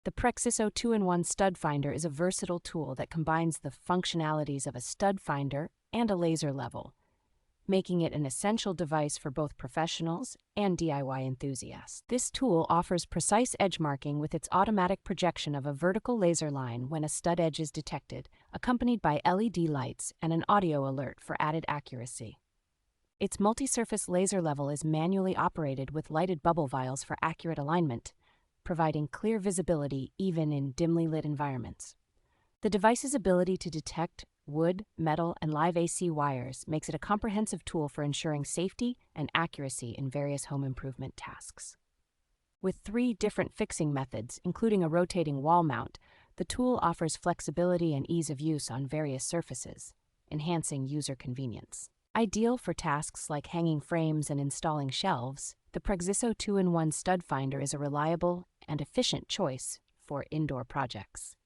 The PREXISO 2-in-1 Stud Finder is a versatile tool that combines the functionalities of a stud finder and a laser level, making it an essential device for both professionals and DIY enthusiasts. This tool offers precise edge marking with its automatic projection of a vertical laser line when a stud edge is detected, accompanied by LED lights and an audio alert for added accuracy. Its multi-surface laser level is manually operated with lighted bubble vials for accurate alignment, providing clear visibility even in dimly lit environments. The device's ability to detect wood, metal, and live AC wires makes it a comprehensive tool for ensuring safety and accuracy in various home improvement tasks. With 3 different fixing methods, including a rotating wall mount, the tool offers flexibility and ease of use on various surfaces, enhancing user convenience. Ideal for tasks like hanging frames and installing shelves, the PREXISO 2-in-1 Stud Finder is a reliable and efficient choice for indoor projects.